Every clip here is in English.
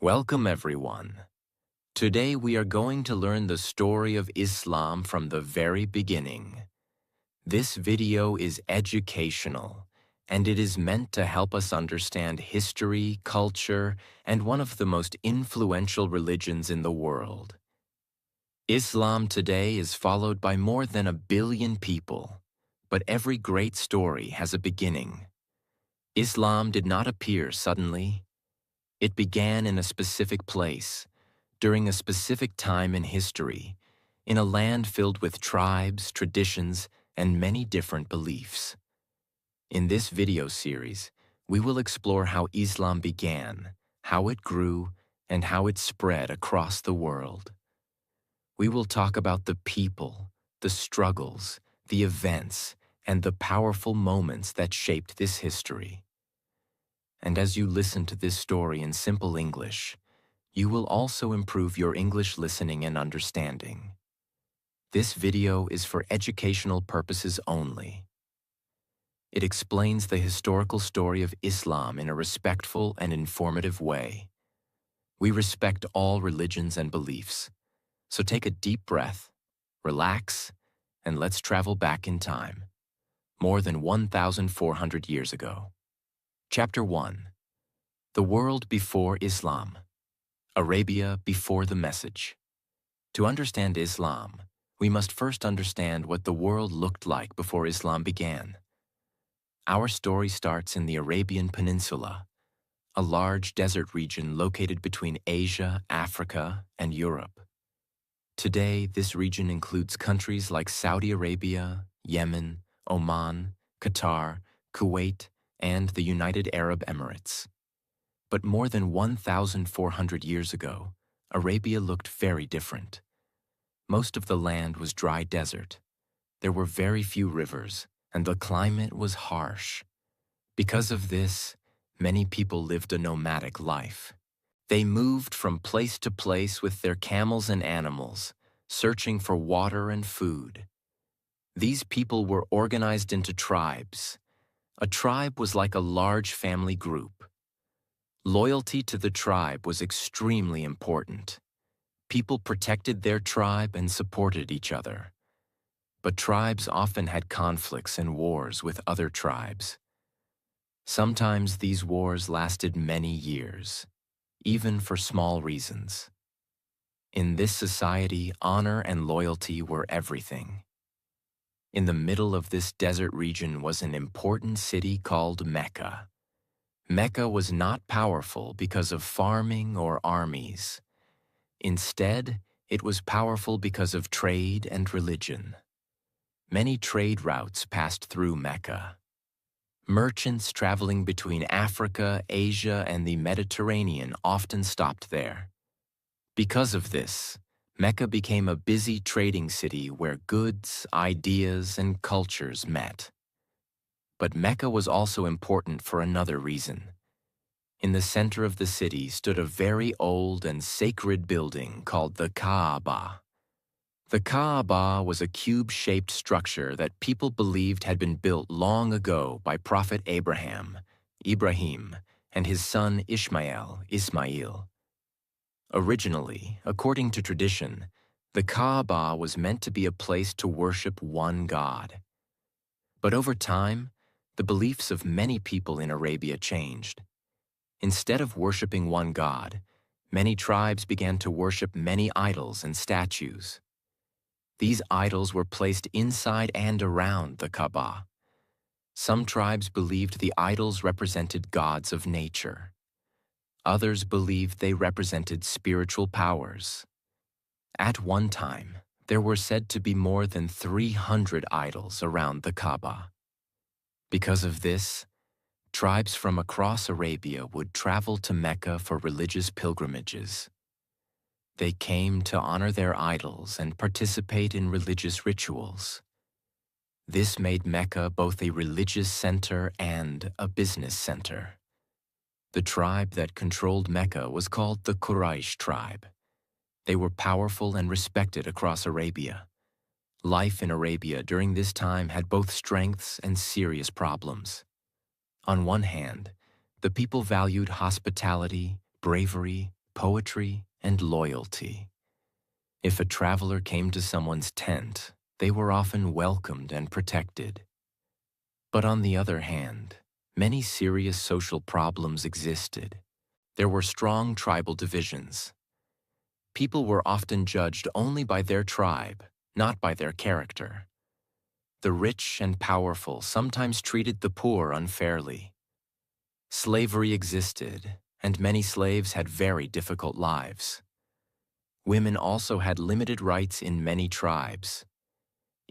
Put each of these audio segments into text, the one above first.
Welcome everyone. Today we are going to learn the story of Islam from the very beginning. This video is educational, and it is meant to help us understand history, culture, and one of the most influential religions in the world. Islam today is followed by more than 1 billion people, but every great story has a beginning. Islam did not appear suddenly. It began in a specific place, during a specific time in history, in a land filled with tribes, traditions, and many different beliefs. In this video series, we will explore how Islam began, how it grew, and how it spread across the world. We will talk about the people, the struggles, the events, and the powerful moments that shaped this history. And as you listen to this story in simple English, you will also improve your English listening and understanding. This video is for educational purposes only. It explains the historical story of Islam in a respectful and informative way. We respect all religions and beliefs, so take a deep breath, relax, and let's travel back in time, more than 1,400 years ago. Chapter 1. The World Before Islam. Arabia before the message. To understand Islam, we must first understand what the world looked like before Islam began. Our story starts in the Arabian Peninsula, a large desert region located between Asia, Africa, and Europe. Today, this region includes countries like Saudi Arabia, Yemen, Oman, Qatar, Kuwait, and the United Arab Emirates. But more than 1,400 years ago, Arabia looked very different. Most of the land was dry desert. There were very few rivers, and the climate was harsh. Because of this, many people lived a nomadic life. They moved from place to place with their camels and animals, searching for water and food. These people were organized into tribes. A tribe was like a large family group. Loyalty to the tribe was extremely important. People protected their tribe and supported each other. But tribes often had conflicts and wars with other tribes. Sometimes these wars lasted many years, even for small reasons. In this society, honor and loyalty were everything. In the middle of this desert region was an important city called Mecca. Mecca was not powerful because of farming or armies. Instead, it was powerful because of trade and religion. Many trade routes passed through Mecca. Merchants traveling between Africa, Asia, and the Mediterranean often stopped there. Because of this, Mecca became a busy trading city where goods, ideas, and cultures met. But Mecca was also important for another reason. In the center of the city stood a very old and sacred building called the Kaaba. The Kaaba was a cube-shaped structure that people believed had been built long ago by Prophet Ibrahim, and his son Ismail. Originally, according to tradition, the Kaaba was meant to be a place to worship one God. But over time, the beliefs of many people in Arabia changed. Instead of worshiping one God, many tribes began to worship many idols and statues. These idols were placed inside and around the Kaaba. Some tribes believed the idols represented gods of nature. Others believed they represented spiritual powers. At one time, there were said to be more than 300 idols around the Kaaba. Because of this, tribes from across Arabia would travel to Mecca for religious pilgrimages. They came to honor their idols and participate in religious rituals. This made Mecca both a religious center and a business center. The tribe that controlled Mecca was called the Quraysh tribe. They were powerful and respected across Arabia. Life in Arabia during this time had both strengths and serious problems. On one hand, the people valued hospitality, bravery, poetry and loyalty. If a traveler came to someone's tent, they were often welcomed and protected. But on the other hand, many serious social problems existed. There were strong tribal divisions. People were often judged only by their tribe, not by their character. The rich and powerful sometimes treated the poor unfairly. Slavery existed, and many slaves had very difficult lives. Women also had limited rights in many tribes.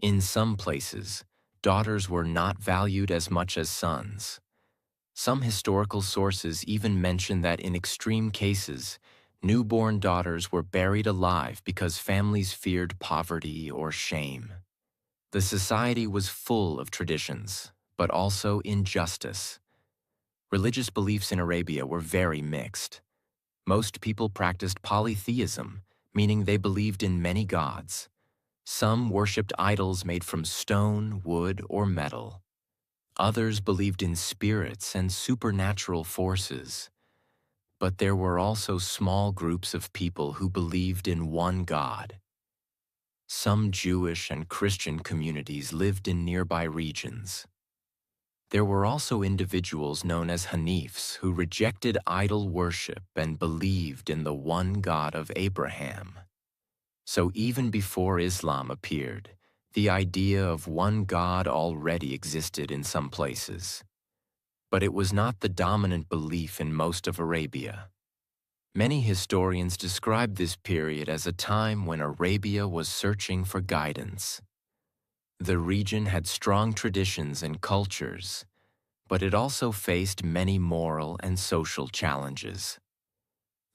In some places, daughters were not valued as much as sons. Some historical sources even mention that in extreme cases, newborn daughters were buried alive because families feared poverty or shame. The society was full of traditions, but also injustice. Religious beliefs in Arabia were very mixed. Most people practiced polytheism, meaning they believed in many gods. Some worshipped idols made from stone, wood, or metal. Others believed in spirits and supernatural forces. But there were also small groups of people who believed in one God. Some Jewish and Christian communities lived in nearby regions. There were also individuals known as Hanifs who rejected idol worship and believed in the one God of Abraham. So even before Islam appeared, the idea of one God already existed in some places. But it was not the dominant belief in most of Arabia. Many historians describe this period as a time when Arabia was searching for guidance. The region had strong traditions and cultures, but it also faced many moral and social challenges.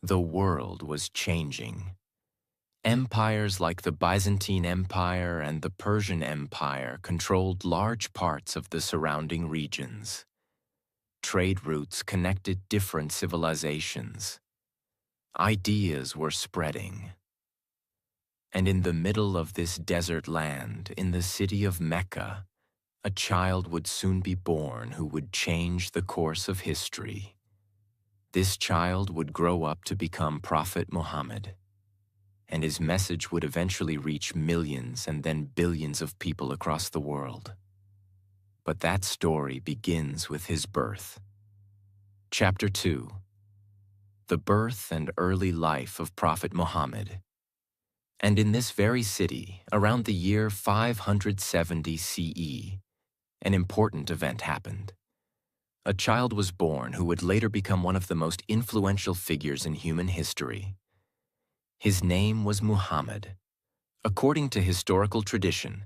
The world was changing. Empires like the Byzantine Empire and the Persian Empire controlled large parts of the surrounding regions. Trade routes connected different civilizations. Ideas were spreading. And in the middle of this desert land, in the city of Mecca, a child would soon be born who would change the course of history. This child would grow up to become Prophet Muhammad, and his message would eventually reach millions and then billions of people across the world. But that story begins with his birth. Chapter 2. The birth and early life of Prophet Muhammad. And in this very city, around the year 570 CE, an important event happened. A child was born who would later become one of the most influential figures in human history. His name was Muhammad. According to historical tradition,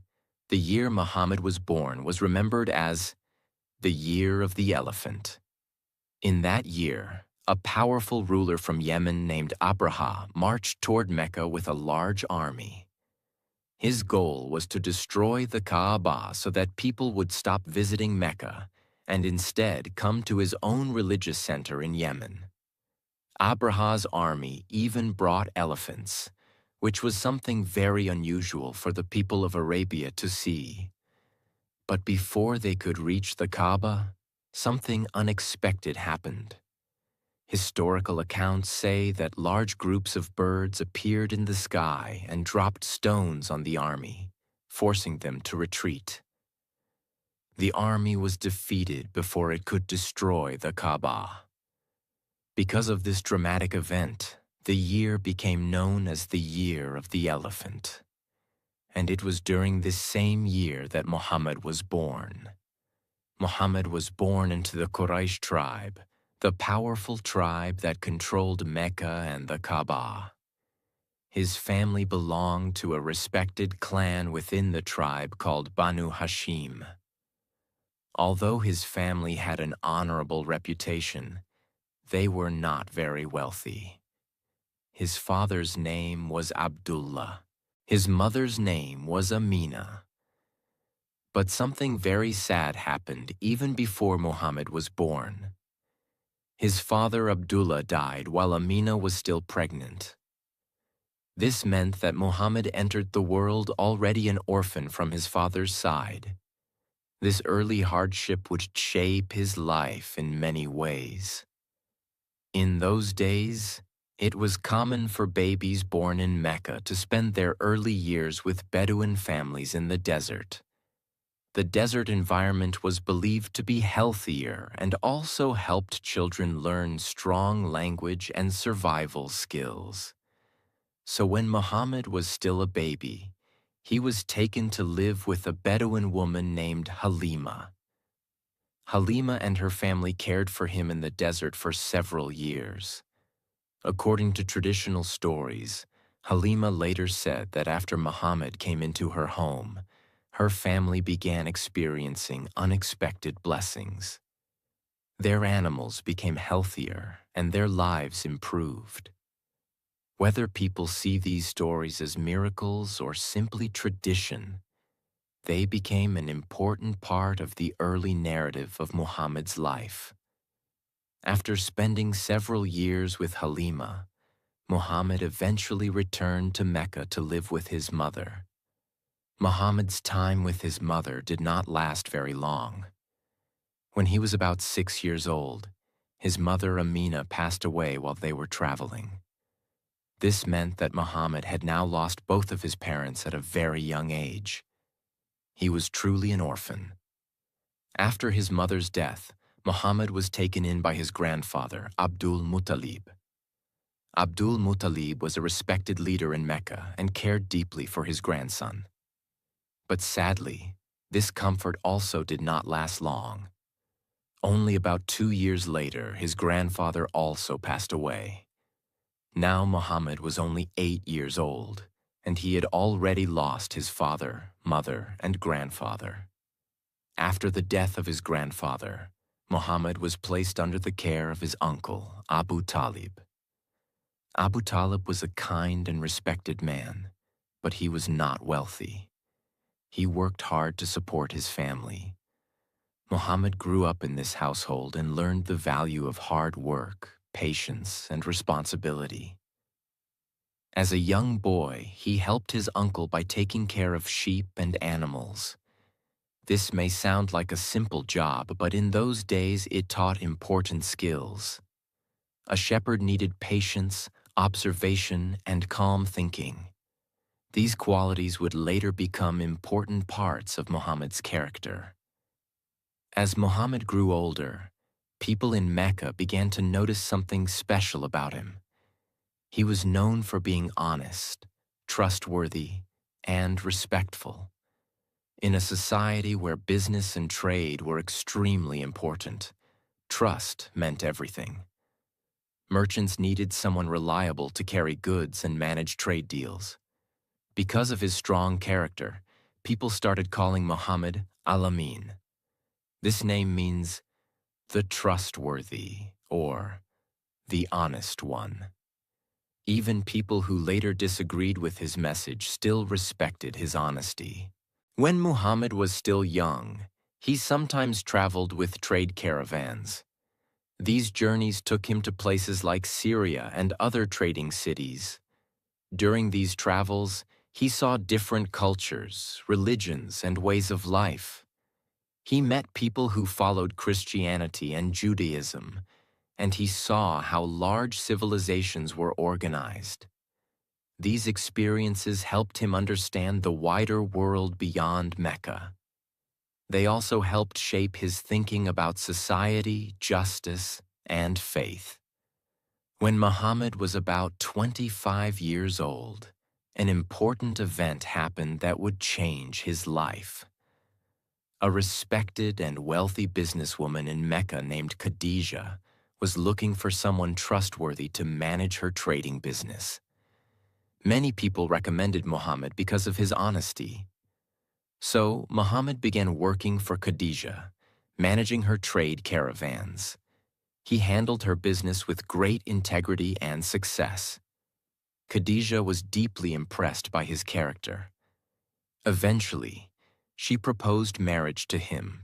the year Muhammad was born was remembered as the Year of the Elephant. In that year, a powerful ruler from Yemen named Abraha marched toward Mecca with a large army. His goal was to destroy the Kaaba so that people would stop visiting Mecca and instead come to his own religious center in Yemen. Abraha's army even brought elephants, which was something very unusual for the people of Arabia to see. But before they could reach the Kaaba, something unexpected happened. Historical accounts say that large groups of birds appeared in the sky and dropped stones on the army, forcing them to retreat. The army was defeated before it could destroy the Kaaba. Because of this dramatic event, the year became known as the Year of the Elephant. And it was during this same year that Muhammad was born. Muhammad was born into the Quraysh tribe, the powerful tribe that controlled Mecca and the Kaaba. His family belonged to a respected clan within the tribe called Banu Hashim. Although his family had an honorable reputation, they were not very wealthy. His father's name was Abdullah. His mother's name was Amina. But something very sad happened even before Muhammad was born. His father Abdullah died while Amina was still pregnant. This meant that Muhammad entered the world already an orphan from his father's side. This early hardship would shape his life in many ways. In those days, It was common for babies born in Mecca to spend their early years with Bedouin families in the desert. The desert environment was believed to be healthier and also helped children learn strong language and survival skills. So when Muhammad was still a baby, he was taken to live with a Bedouin woman named Halima. Halima and her family cared for him in the desert for several years. According to traditional stories, Halima later said that after Muhammad came into her home, her family began experiencing unexpected blessings. Their animals became healthier and their lives improved. Whether people see these stories as miracles or simply tradition, they became an important part of the early narrative of Muhammad's life. After spending several years with Halima, Muhammad eventually returned to Mecca to live with his mother. Muhammad's time with his mother did not last very long. When he was about 6 years old, his mother Amina passed away while they were traveling. This meant that Muhammad had now lost both of his parents at a very young age. He was truly an orphan. After his mother's death, Muhammad was taken in by his grandfather, Abdul Muttalib. Abdul Muttalib was a respected leader in Mecca and cared deeply for his grandson. But sadly, this comfort also did not last long. Only about 2 years later, his grandfather also passed away. Now Muhammad was only 8 years old, and he had already lost his father, mother, and grandfather. After the death of his grandfather, Muhammad was placed under the care of his uncle, Abu Talib. Abu Talib was a kind and respected man, but he was not wealthy. He worked hard to support his family. Muhammad grew up in this household and learned the value of hard work, patience, and responsibility. As a young boy, he helped his uncle by taking care of sheep and animals. This may sound like a simple job, but in those days it taught important skills. A shepherd needed patience, observation, and calm thinking. These qualities would later become important parts of Muhammad's character. As Muhammad grew older, people in Mecca began to notice something special about him. He was known for being honest, trustworthy, and respectful. In a society where business and trade were extremely important, trust meant everything. Merchants needed someone reliable to carry goods and manage trade deals. Because of his strong character, people started calling Muhammad Al-Amin. This name means the trustworthy or the honest one. Even people who later disagreed with his message still respected his honesty. When Muhammad was still young, he sometimes traveled with trade caravans. These journeys took him to places like Syria and other trading cities. During these travels, he saw different cultures, religions, and ways of life. He met people who followed Christianity and Judaism, and he saw how large civilizations were organized. These experiences helped him understand the wider world beyond Mecca. They also helped shape his thinking about society, justice, and faith. When Muhammad was about 25 years old, an important event happened that would change his life. A respected and wealthy businesswoman in Mecca named Khadijah was looking for someone trustworthy to manage her trading business. Many people recommended Muhammad because of his honesty. So Muhammad began working for Khadijah, managing her trade caravans. He handled her business with great integrity and success. Khadijah was deeply impressed by his character. Eventually, she proposed marriage to him.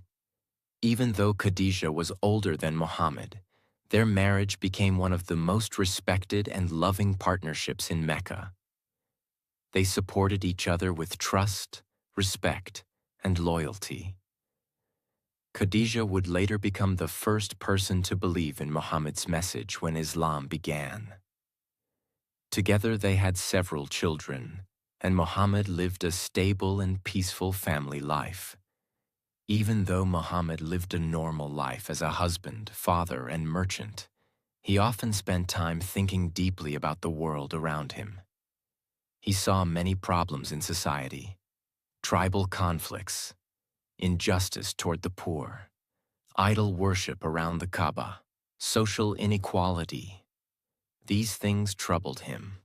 Even though Khadijah was older than Muhammad, their marriage became one of the most respected and loving partnerships in Mecca. They supported each other with trust, respect, and loyalty. Khadijah would later become the first person to believe in Muhammad's message when Islam began. Together they had several children, and Muhammad lived a stable and peaceful family life. Even though Muhammad lived a normal life as a husband, father, and merchant, he often spent time thinking deeply about the world around him. He saw many problems in society: tribal conflicts, injustice toward the poor, idol worship around the Kaaba, social inequality. These things troubled him.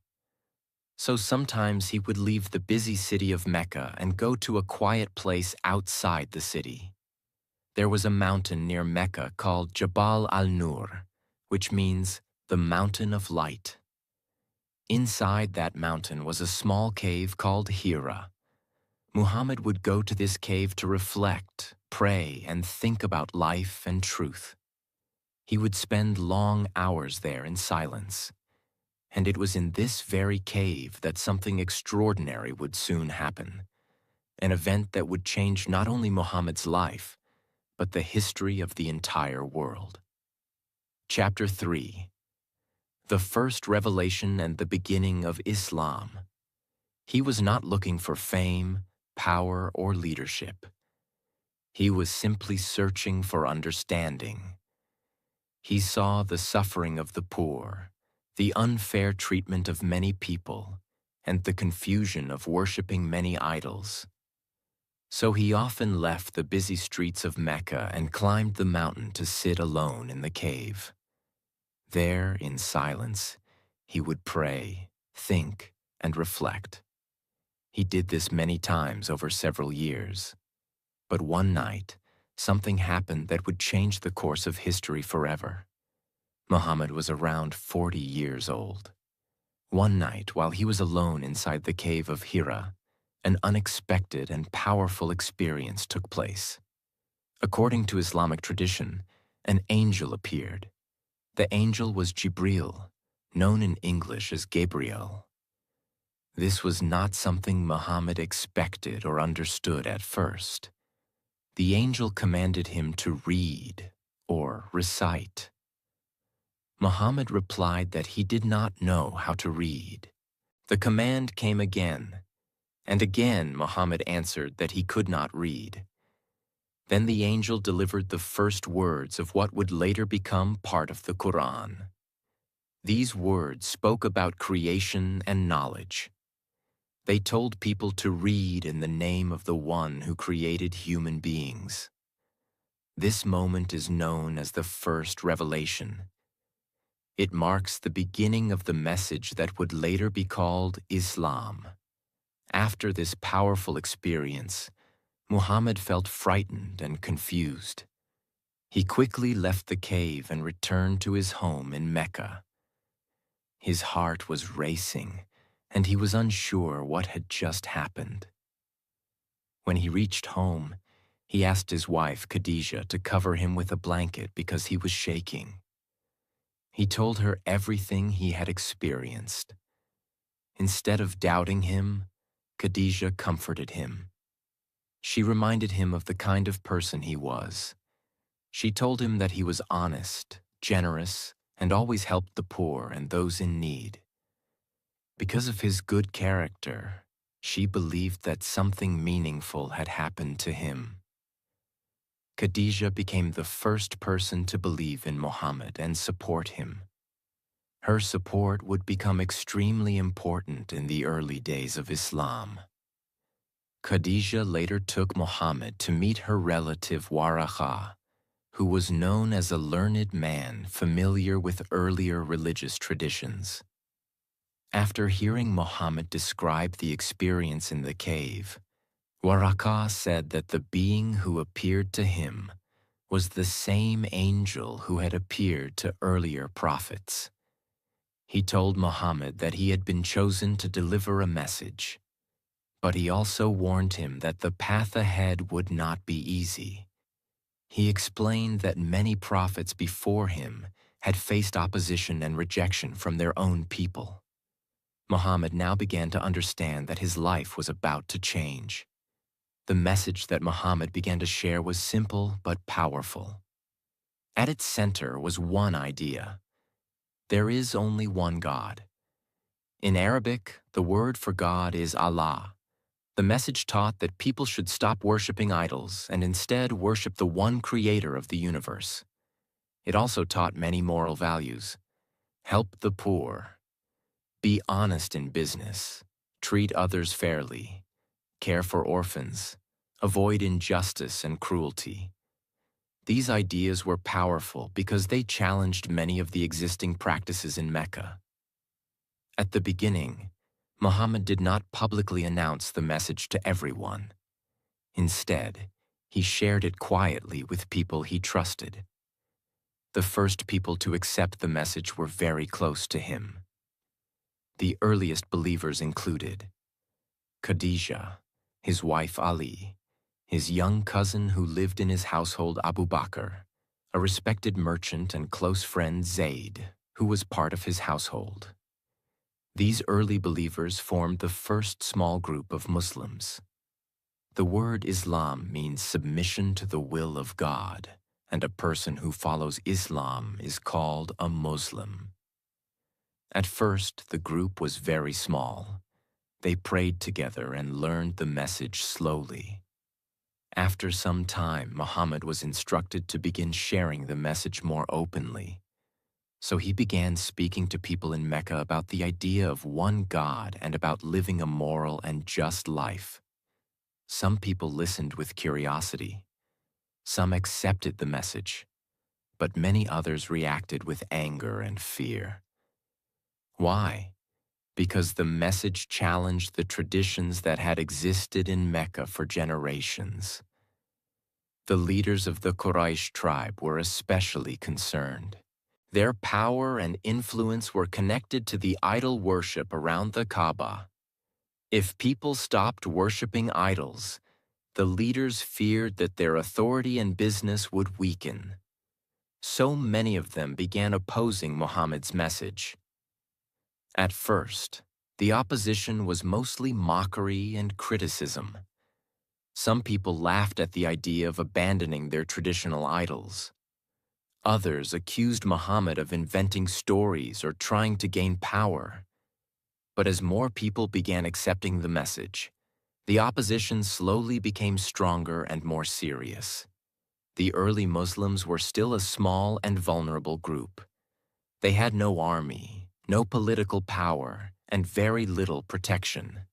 So sometimes he would leave the busy city of Mecca and go to a quiet place outside the city. There was a mountain near Mecca called Jabal al-Nur, which means the mountain of light. Inside that mountain was a small cave called Hira. Muhammad would go to this cave to reflect, pray, and think about life and truth. He would spend long hours there in silence. And it was in this very cave that something extraordinary would soon happen, an event that would change not only Muhammad's life, but the history of the entire world. Chapter 3. The first revelation and the beginning of Islam. He was not looking for fame, power, or leadership. He was simply searching for understanding. He saw the suffering of the poor, the unfair treatment of many people, and the confusion of worshiping many idols. So he often left the busy streets of Mecca and climbed the mountain to sit alone in the cave. There, in silence, he would pray, think, and reflect. He did this many times over several years. But one night, something happened that would change the course of history forever. Muhammad was around 40 years old. One night, while he was alone inside the cave of Hira, an unexpected and powerful experience took place. According to Islamic tradition, an angel appeared. The angel was Jibril, known in English as Gabriel. This was not something Muhammad expected or understood at first. The angel commanded him to read or recite. Muhammad replied that he did not know how to read. The command came again, and again Muhammad answered that he could not read. Then the angel delivered the first words of what would later become part of the Quran. These words spoke about creation and knowledge. They told people to read in the name of the one who created human beings. This moment is known as the first revelation. It marks the beginning of the message that would later be called Islam. After this powerful experience, Muhammad felt frightened and confused. He quickly left the cave and returned to his home in Mecca. His heart was racing, and he was unsure what had just happened. When he reached home, he asked his wife, Khadijah, to cover him with a blanket because he was shaking. He told her everything he had experienced. Instead of doubting him, Khadijah comforted him. She reminded him of the kind of person he was. She told him that he was honest, generous, and always helped the poor and those in need. Because of his good character, she believed that something meaningful had happened to him. Khadijah became the first person to believe in Muhammad and support him. Her support would become extremely important in the early days of Islam. Khadijah later took Muhammad to meet her relative Waraqah, who was known as a learned man familiar with earlier religious traditions. After hearing Muhammad describe the experience in the cave, Waraqah said that the being who appeared to him was the same angel who had appeared to earlier prophets. He told Muhammad that he had been chosen to deliver a message, but he also warned him that the path ahead would not be easy. He explained that many prophets before him had faced opposition and rejection from their own people. Muhammad now began to understand that his life was about to change. The message that Muhammad began to share was simple but powerful. At its center was one idea: there is only one God. In Arabic, the word for God is Allah. The message taught that people should stop worshiping idols and instead worship the one creator of the universe. It also taught many moral values. Help the poor. Be honest in business. Treat others fairly. Care for orphans. Avoid injustice and cruelty. These ideas were powerful because they challenged many of the existing practices in Mecca. At the beginning, Muhammad did not publicly announce the message to everyone. Instead, he shared it quietly with people he trusted. The first people to accept the message were very close to him. The earliest believers included Khadijah, his wife Ali, his young cousin who lived in his household Abu Bakr, a respected merchant and close friend Zayd, who was part of his household. These early believers formed the first small group of Muslims. The word Islam means submission to the will of God, and a person who follows Islam is called a Muslim. At first, the group was very small. They prayed together and learned the message slowly. After some time, Muhammad was instructed to begin sharing the message more openly. So he began speaking to people in Mecca about the idea of one God and about living a moral and just life. Some people listened with curiosity. Some accepted the message, but many others reacted with anger and fear. Why? Because the message challenged the traditions that had existed in Mecca for generations. The leaders of the Quraysh tribe were especially concerned. Their power and influence were connected to the idol worship around the Kaaba. If people stopped worshiping idols, the leaders feared that their authority and business would weaken. So many of them began opposing Muhammad's message. At first, the opposition was mostly mockery and criticism. Some people laughed at the idea of abandoning their traditional idols. Others accused Muhammad of inventing stories or trying to gain power. But as more people began accepting the message, the opposition slowly became stronger and more serious. The early Muslims were still a small and vulnerable group. They had no army, no political power, and very little protection.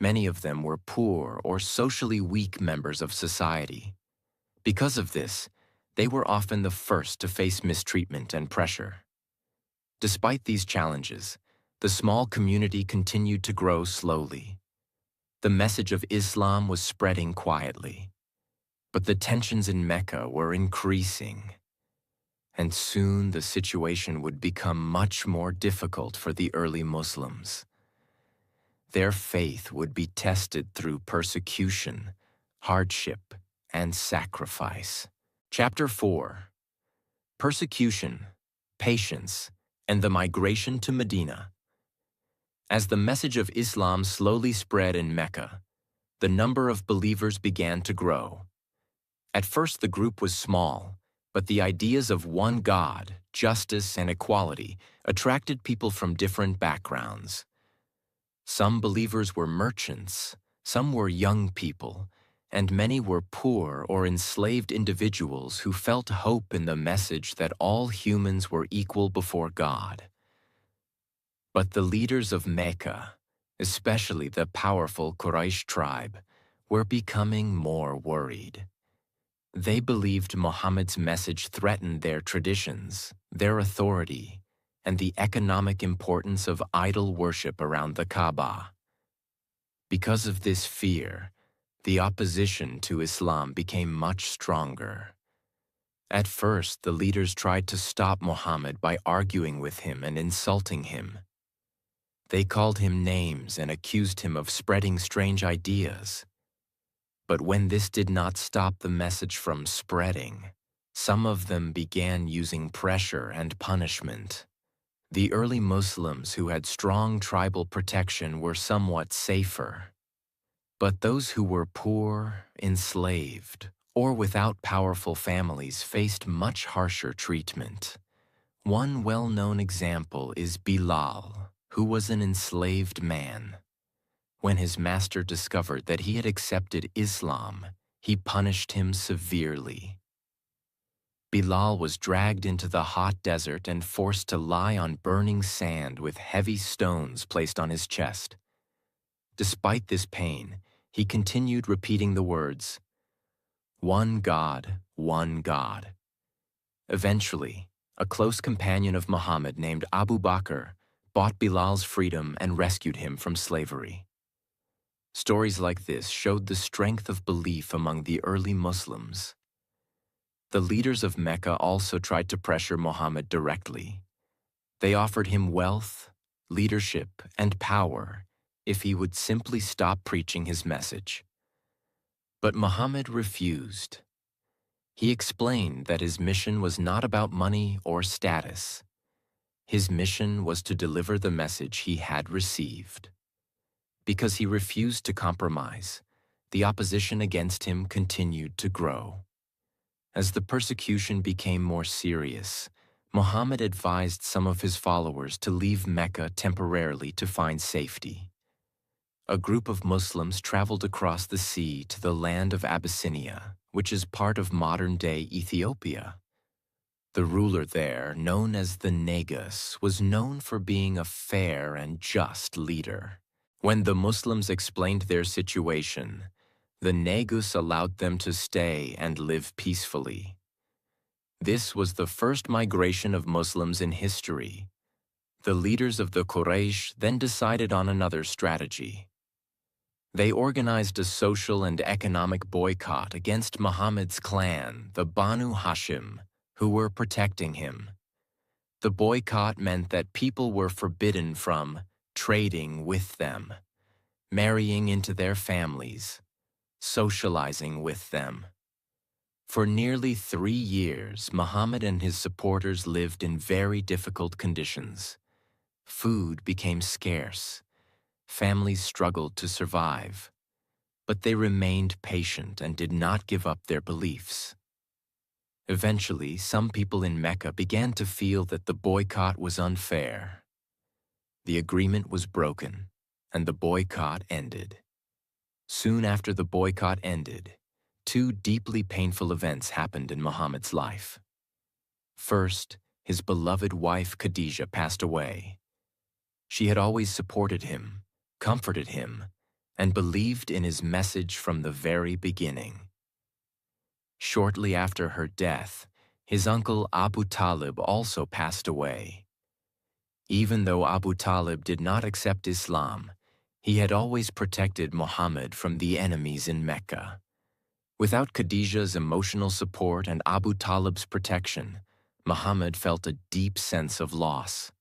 Many of them were poor or socially weak members of society. Because of this, they were often the first to face mistreatment and pressure. Despite these challenges, the small community continued to grow slowly. The message of Islam was spreading quietly, but the tensions in Mecca were increasing, and soon the situation would become much more difficult for the early Muslims. Their faith would be tested through persecution, hardship, and sacrifice. Chapter 4: Persecution, Patience, and the Migration to Medina. As the message of Islam slowly spread in Mecca, the number of believers began to grow. At first the group was small, but the ideas of one God, justice, and equality attracted people from different backgrounds. Some believers were merchants, some were young people, and many were poor or enslaved individuals who felt hope in the message that all humans were equal before God. But the leaders of Mecca, especially the powerful Quraysh tribe, were becoming more worried. They believed Muhammad's message threatened their traditions, their authority, and the economic importance of idol worship around the Kaaba. Because of this fear, the opposition to Islam became much stronger. At first, the leaders tried to stop Muhammad by arguing with him and insulting him. They called him names and accused him of spreading strange ideas. But when this did not stop the message from spreading, some of them began using pressure and punishment. The early Muslims who had strong tribal protection were somewhat safer. But those who were poor, enslaved, or without powerful families faced much harsher treatment. One well-known example is Bilal, who was an enslaved man. When his master discovered that he had accepted Islam, he punished him severely. Bilal was dragged into the hot desert and forced to lie on burning sand with heavy stones placed on his chest. Despite this pain, he continued repeating the words, "One God, one God." Eventually, a close companion of Muhammad named Abu Bakr bought Bilal's freedom and rescued him from slavery. Stories like this showed the strength of belief among the early Muslims. The leaders of Mecca also tried to pressure Muhammad directly. They offered him wealth, leadership, and power if he would simply stop preaching his message. But Muhammad refused. He explained that his mission was not about money or status. His mission was to deliver the message he had received. Because he refused to compromise, the opposition against him continued to grow. As the persecution became more serious, Muhammad advised some of his followers to leave Mecca temporarily to find safety. A group of Muslims traveled across the sea to the land of Abyssinia, which is part of modern-day Ethiopia. The ruler there, known as the Negus, was known for being a fair and just leader. When the Muslims explained their situation, the Negus allowed them to stay and live peacefully. This was the first migration of Muslims in history. The leaders of the Quraysh then decided on another strategy. They organized a social and economic boycott against Muhammad's clan, the Banu Hashim, who were protecting him. The boycott meant that people were forbidden from trading with them, marrying into their families, socializing with them. For nearly 3 years, Muhammad and his supporters lived in very difficult conditions. Food became scarce. Families struggled to survive. But they remained patient and did not give up their beliefs. Eventually, some people in Mecca began to feel that the boycott was unfair. The agreement was broken, and the boycott ended. Soon after the boycott ended, 2 deeply painful events happened in Muhammad's life. First, his beloved wife Khadijah passed away. She had always supported him, comforted him, and believed in his message from the very beginning. Shortly after her death, his uncle Abu Talib also passed away. Even though Abu Talib did not accept Islam, he had always protected Muhammad from the enemies in Mecca. Without Khadijah's emotional support and Abu Talib's protection, Muhammad felt a deep sense of loss.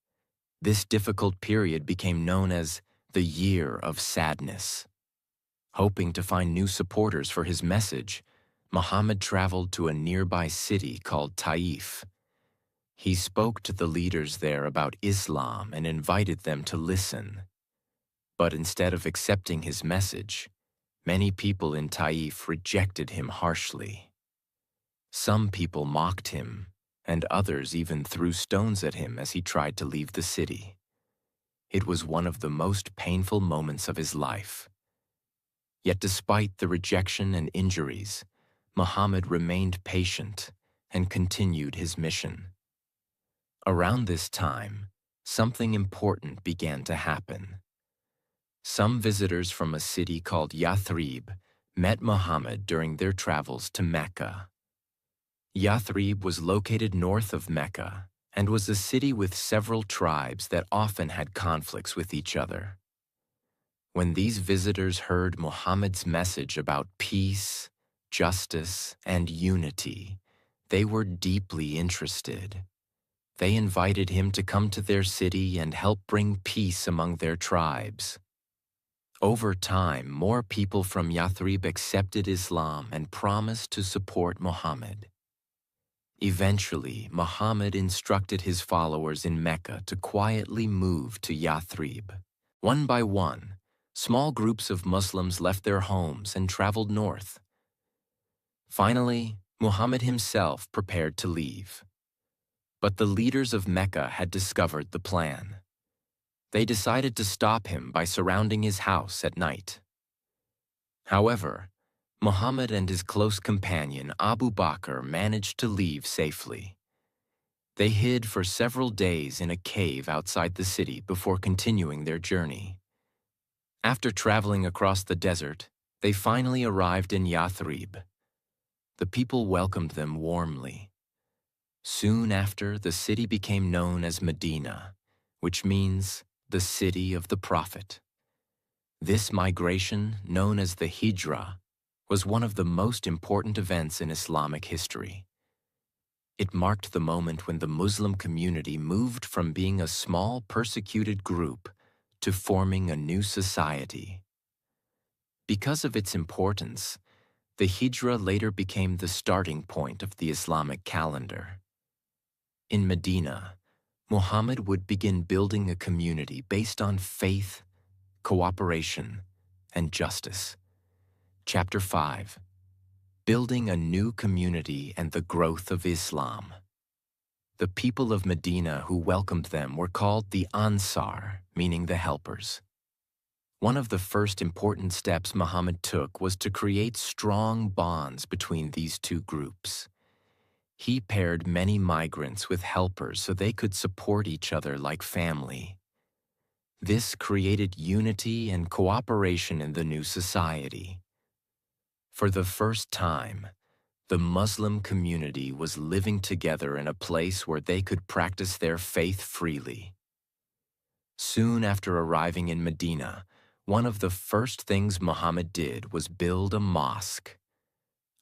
This difficult period became known as the Year of Sadness. Hoping to find new supporters for his message, Muhammad traveled to a nearby city called Taif. He spoke to the leaders there about Islam and invited them to listen. But instead of accepting his message, many people in Taif rejected him harshly. Some people mocked him, and others even threw stones at him as he tried to leave the city. It was one of the most painful moments of his life. Yet despite the rejection and injuries, Muhammad remained patient and continued his mission. Around this time, something important began to happen. Some visitors from a city called Yathrib met Muhammad during their travels to Mecca. Yathrib was located north of Mecca and was a city with several tribes that often had conflicts with each other. When these visitors heard Muhammad's message about peace, justice, and unity, they were deeply interested. They invited him to come to their city and help bring peace among their tribes. Over time, more people from Yathrib accepted Islam and promised to support Muhammad. Eventually, Muhammad instructed his followers in Mecca to quietly move to Yathrib. One by one, small groups of Muslims left their homes and traveled north. Finally, Muhammad himself prepared to leave. But the leaders of Mecca had discovered the plan. They decided to stop him by surrounding his house at night. However, Muhammad and his close companion Abu Bakr managed to leave safely. They hid for several days in a cave outside the city before continuing their journey. After traveling across the desert, they finally arrived in Yathrib. The people welcomed them warmly. Soon after, the city became known as Medina, which means the city of the Prophet. This migration, known as the Hijra, was one of the most important events in Islamic history. It marked the moment when the Muslim community moved from being a small, persecuted group to forming a new society. Because of its importance, the Hijra later became the starting point of the Islamic calendar. In Medina, Muhammad would begin building a community based on faith, cooperation, and justice. Chapter 5: Building a New Community and the Growth of Islam. The people of Medina who welcomed them were called the Ansar, meaning the helpers. One of the first important steps Muhammad took was to create strong bonds between these two groups. He paired many migrants with helpers so they could support each other like family. This created unity and cooperation in the new society. For the first time, the Muslim community was living together in a place where they could practice their faith freely. Soon after arriving in Medina, one of the first things Muhammad did was build a mosque.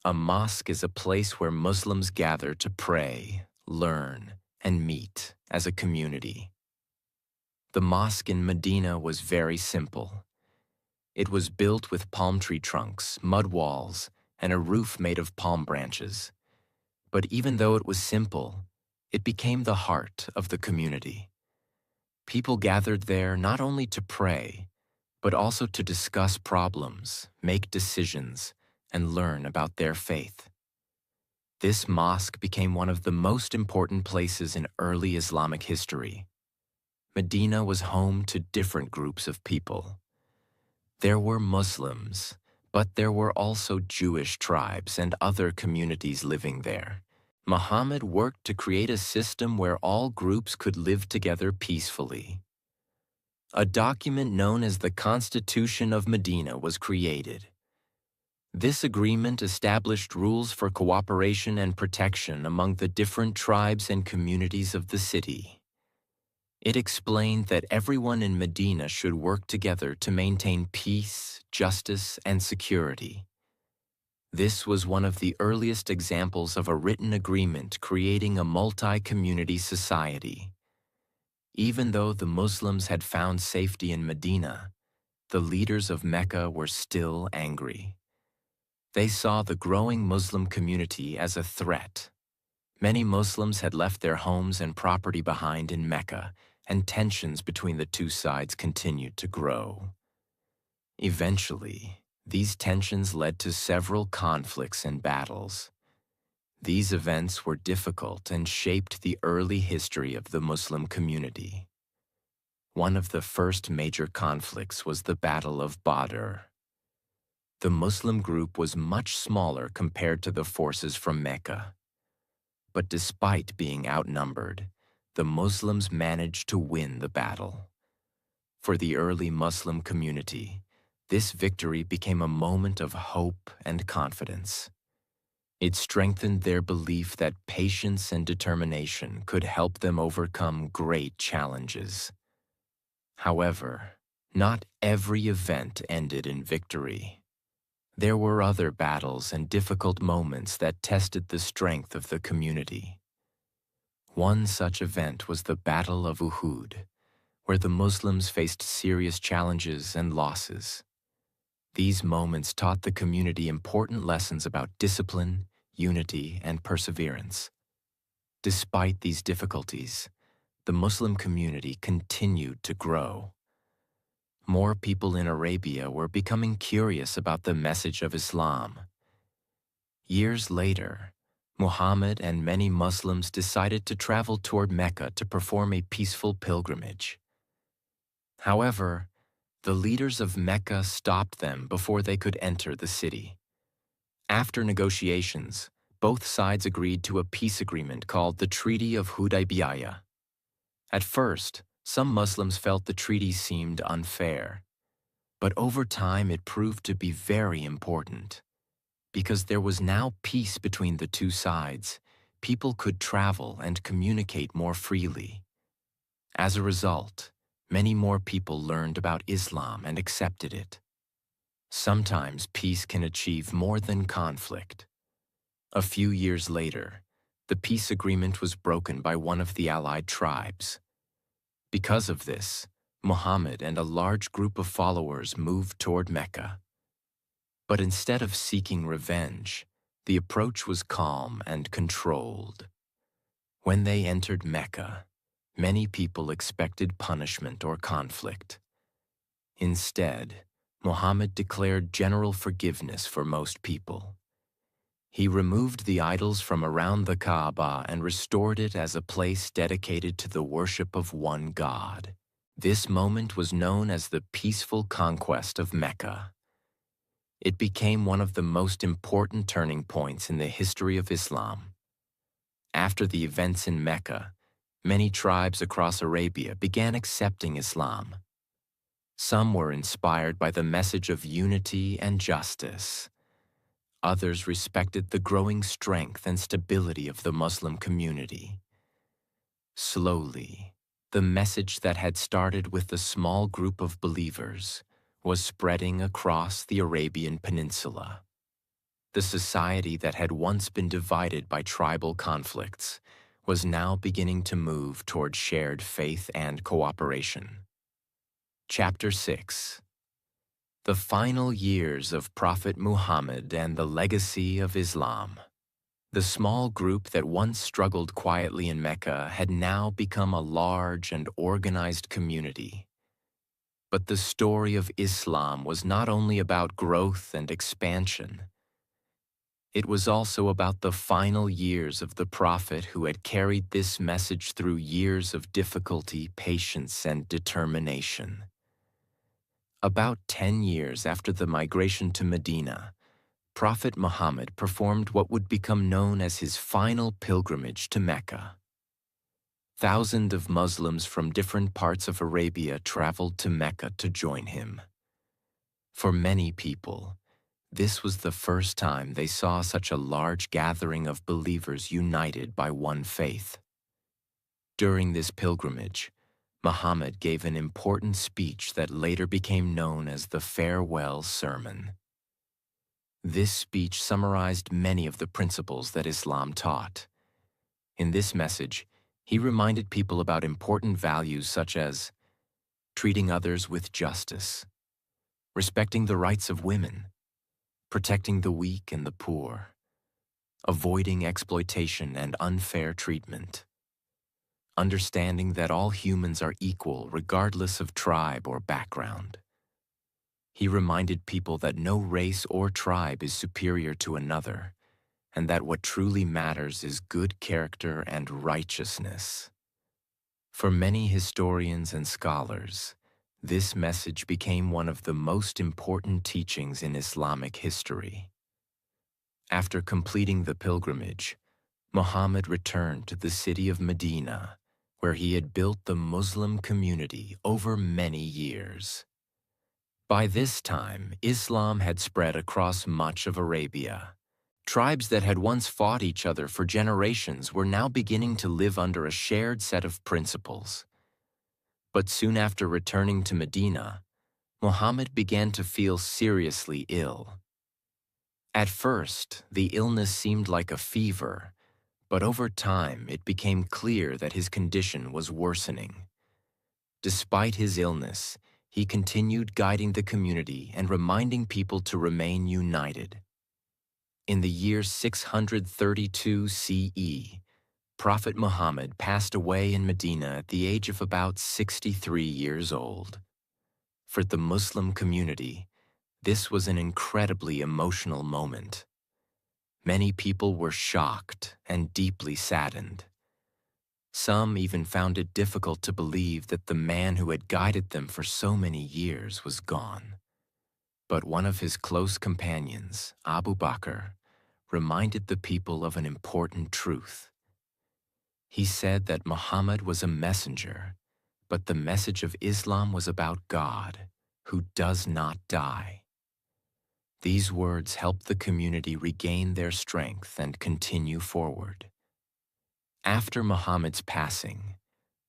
A mosque is a place where Muslims gather to pray, learn, and meet as a community. The mosque in Medina was very simple. It was built with palm tree trunks, mud walls, and a roof made of palm branches. But even though it was simple, it became the heart of the community. People gathered there not only to pray, but also to discuss problems, make decisions, and learn about their faith. This mosque became one of the most important places in early Islamic history. Medina was home to different groups of people. There were Muslims, but there were also Jewish tribes and other communities living there. Muhammad worked to create a system where all groups could live together peacefully. A document known as the Constitution of Medina was created. This agreement established rules for cooperation and protection among the different tribes and communities of the city. It explained that everyone in Medina should work together to maintain peace, justice, and security. This was one of the earliest examples of a written agreement creating a multi-community society. Even though the Muslims had found safety in Medina, the leaders of Mecca were still angry. They saw the growing Muslim community as a threat. Many Muslims had left their homes and property behind in Mecca, and tensions between the two sides continued to grow. Eventually, these tensions led to several conflicts and battles. These events were difficult and shaped the early history of the Muslim community. One of the first major conflicts was the Battle of Badr. The Muslim group was much smaller compared to the forces from Mecca. But despite being outnumbered, the Muslims managed to win the battle. For the early Muslim community, this victory became a moment of hope and confidence. It strengthened their belief that patience and determination could help them overcome great challenges. However, not every event ended in victory. There were other battles and difficult moments that tested the strength of the community. One such event was the Battle of Uhud, where the Muslims faced serious challenges and losses. These moments taught the community important lessons about discipline, unity, and perseverance. Despite these difficulties, the Muslim community continued to grow. More people in Arabia were becoming curious about the message of Islam. Years later, Muhammad and many Muslims decided to travel toward Mecca to perform a peaceful pilgrimage. However, the leaders of Mecca stopped them before they could enter the city. After negotiations, both sides agreed to a peace agreement called the Treaty of Hudaybiyah. At first, some Muslims felt the treaty seemed unfair, but over time it proved to be very important. Because there was now peace between the two sides, people could travel and communicate more freely. As a result, many more people learned about Islam and accepted it. Sometimes peace can achieve more than conflict. A few years later, the peace agreement was broken by one of the allied tribes. Because of this, Muhammad and a large group of followers moved toward Mecca. But instead of seeking revenge, the approach was calm and controlled. When they entered Mecca, many people expected punishment or conflict. Instead, Muhammad declared general forgiveness for most people. He removed the idols from around the Kaaba and restored it as a place dedicated to the worship of one God. This moment was known as the peaceful conquest of Mecca. It became one of the most important turning points in the history of Islam. After the events in Mecca, many tribes across Arabia began accepting Islam. Some were inspired by the message of unity and justice. Others respected the growing strength and stability of the Muslim community. Slowly, the message that had started with a small group of believers was spreading across the Arabian Peninsula. The society that had once been divided by tribal conflicts was now beginning to move toward shared faith and cooperation. Chapter 6. The final years of Prophet Muhammad and the legacy of Islam. The small group that once struggled quietly in Mecca had now become a large and organized community. But the story of Islam was not only about growth and expansion. It was also about the final years of the Prophet who had carried this message through years of difficulty, patience, and determination. About 10 years after the migration to Medina, Prophet Muhammad performed what would become known as his final pilgrimage to Mecca. Thousands of Muslims from different parts of Arabia traveled to Mecca to join him. For many people, this was the first time they saw such a large gathering of believers united by one faith. During this pilgrimage, Muhammad gave an important speech that later became known as the Farewell Sermon. This speech summarized many of the principles that Islam taught. In this message, he reminded people about important values such as treating others with justice, respecting the rights of women, protecting the weak and the poor, avoiding exploitation and unfair treatment, understanding that all humans are equal regardless of tribe or background. He reminded people that no race or tribe is superior to another, and that what truly matters is good character and righteousness. For many historians and scholars, this message became one of the most important teachings in Islamic history. After completing the pilgrimage, Muhammad returned to the city of Medina, where he had built the Muslim community over many years. By this time, Islam had spread across much of Arabia. Tribes that had once fought each other for generations were now beginning to live under a shared set of principles. But soon after returning to Medina, Muhammad began to feel seriously ill. At first, the illness seemed like a fever, but over time it became clear that his condition was worsening. Despite his illness, he continued guiding the community and reminding people to remain united. In the year 632 CE, Prophet Muhammad passed away in Medina at the age of about 63 years old. For the Muslim community, this was an incredibly emotional moment. Many people were shocked and deeply saddened. Some even found it difficult to believe that the man who had guided them for so many years was gone. But one of his close companions, Abu Bakr, reminded the people of an important truth. He said that Muhammad was a messenger, but the message of Islam was about God, who does not die. These words helped the community regain their strength and continue forward. After Muhammad's passing,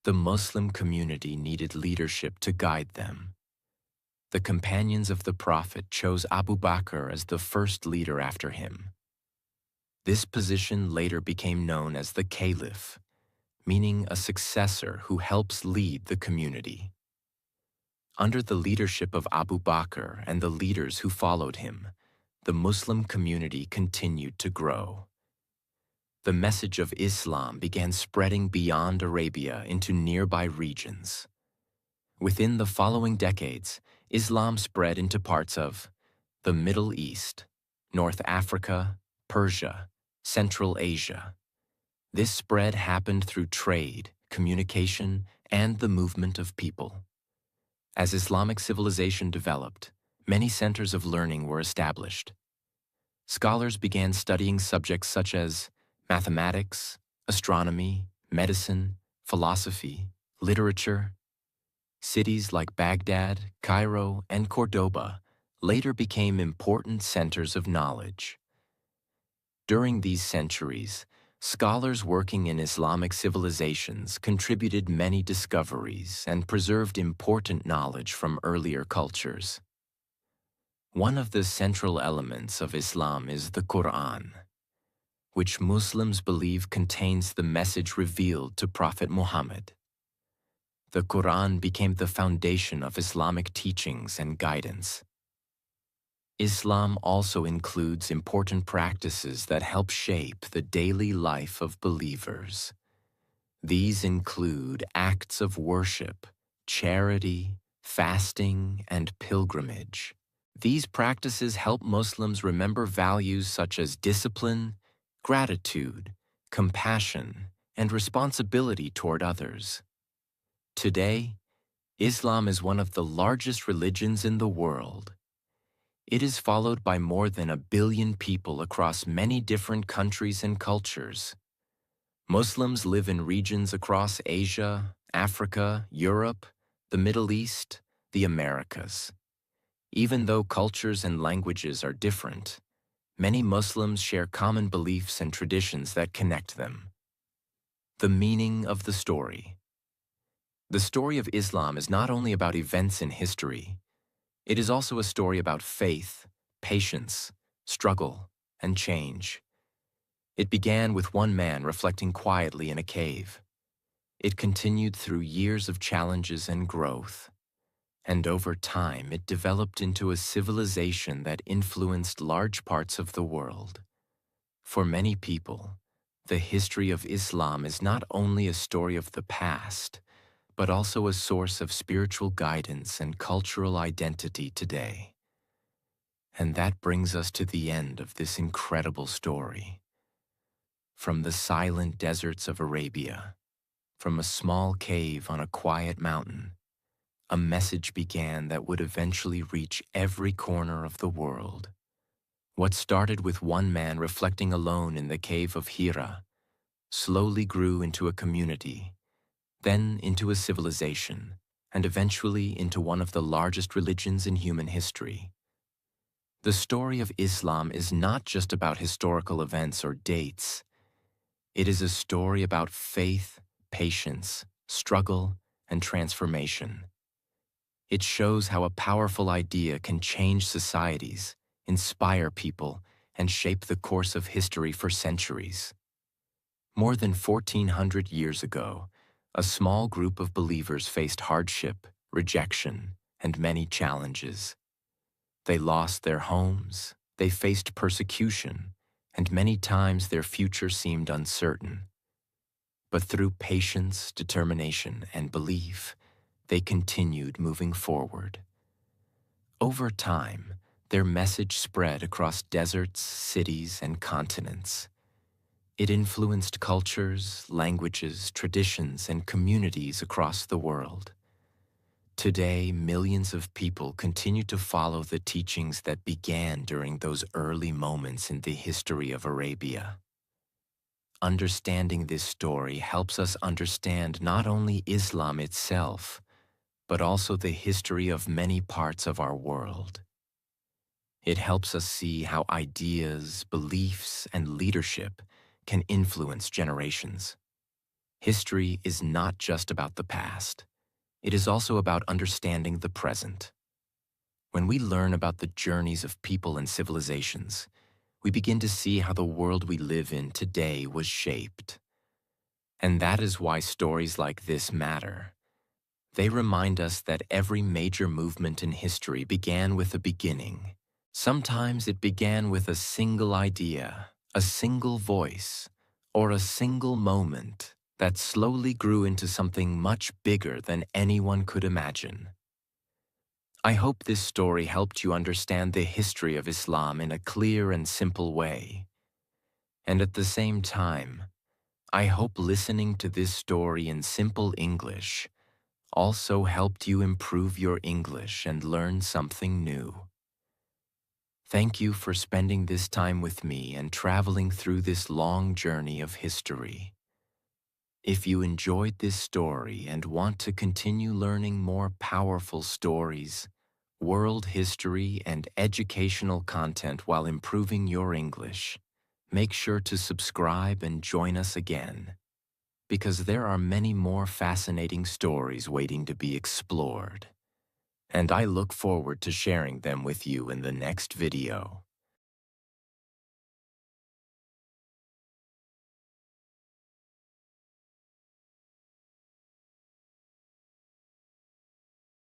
the Muslim community needed leadership to guide them. The companions of the Prophet chose Abu Bakr as the first leader after him. This position later became known as the Caliph, meaning a successor who helps lead the community. Under the leadership of Abu Bakr and the leaders who followed him, the Muslim community continued to grow. The message of Islam began spreading beyond Arabia into nearby regions. Within the following decades, Islam spread into parts of the Middle East, North Africa, Persia, Central Asia. This spread happened through trade, communication, and the movement of people. As Islamic civilization developed, many centers of learning were established. Scholars began studying subjects such as mathematics, astronomy, medicine, philosophy, literature. Cities like Baghdad, Cairo, and Cordoba later became important centers of knowledge. During these centuries, scholars working in Islamic civilizations contributed many discoveries and preserved important knowledge from earlier cultures. One of the central elements of Islam is the Quran, which Muslims believe contains the message revealed to Prophet Muhammad. The Quran became the foundation of Islamic teachings and guidance. Islam also includes important practices that help shape the daily life of believers. These include acts of worship, charity, fasting, and pilgrimage. These practices help Muslims remember values such as discipline, gratitude, compassion, and responsibility toward others. Today, Islam is one of the largest religions in the world. It is followed by more than 1 billion people across many different countries and cultures. Muslims live in regions across Asia, Africa, Europe, the Middle East, the Americas. Even though cultures and languages are different, many Muslims share common beliefs and traditions that connect them. The meaning of the story. The story of Islam is not only about events in history, it is also a story about faith, patience, struggle, and change. It began with one man reflecting quietly in a cave. It continued through years of challenges and growth. And over time, it developed into a civilization that influenced large parts of the world. For many people, the history of Islam is not only a story of the past, but also a source of spiritual guidance and cultural identity today. And that brings us to the end of this incredible story. From the silent deserts of Arabia, from a small cave on a quiet mountain, a message began that would eventually reach every corner of the world. What started with one man reflecting alone in the cave of Hira slowly grew into a community, then into a civilization, and eventually into one of the largest religions in human history. The story of Islam is not just about historical events or dates. It is a story about faith, patience, struggle, and transformation. It shows how a powerful idea can change societies, inspire people, and shape the course of history for centuries. More than 1,400 years ago, a small group of believers faced hardship, rejection, and many challenges. They lost their homes, they faced persecution, and many times their future seemed uncertain. But through patience, determination, and belief, they continued moving forward. Over time, their message spread across deserts, cities, and continents. It influenced cultures, languages, traditions, and communities across the world. Today, millions of people continue to follow the teachings that began during those early moments in the history of Arabia. Understanding this story helps us understand not only Islam itself, but also the history of many parts of our world. It helps us see how ideas, beliefs, and leadership can influence generations. History is not just about the past. It is also about understanding the present. When we learn about the journeys of people and civilizations, we begin to see how the world we live in today was shaped. And that is why stories like this matter. They remind us that every major movement in history began with a beginning. Sometimes it began with a single idea, a single voice, or a single moment that slowly grew into something much bigger than anyone could imagine. I hope this story helped you understand the history of Islam in a clear and simple way. And at the same time, I hope listening to this story in simple English also helped you improve your English and learn something new. Thank you for spending this time with me and traveling through this long journey of history. If you enjoyed this story and want to continue learning more powerful stories, world history, and educational content while improving your English, make sure to subscribe and join us again, because there are many more fascinating stories waiting to be explored. And I look forward to sharing them with you in the next video.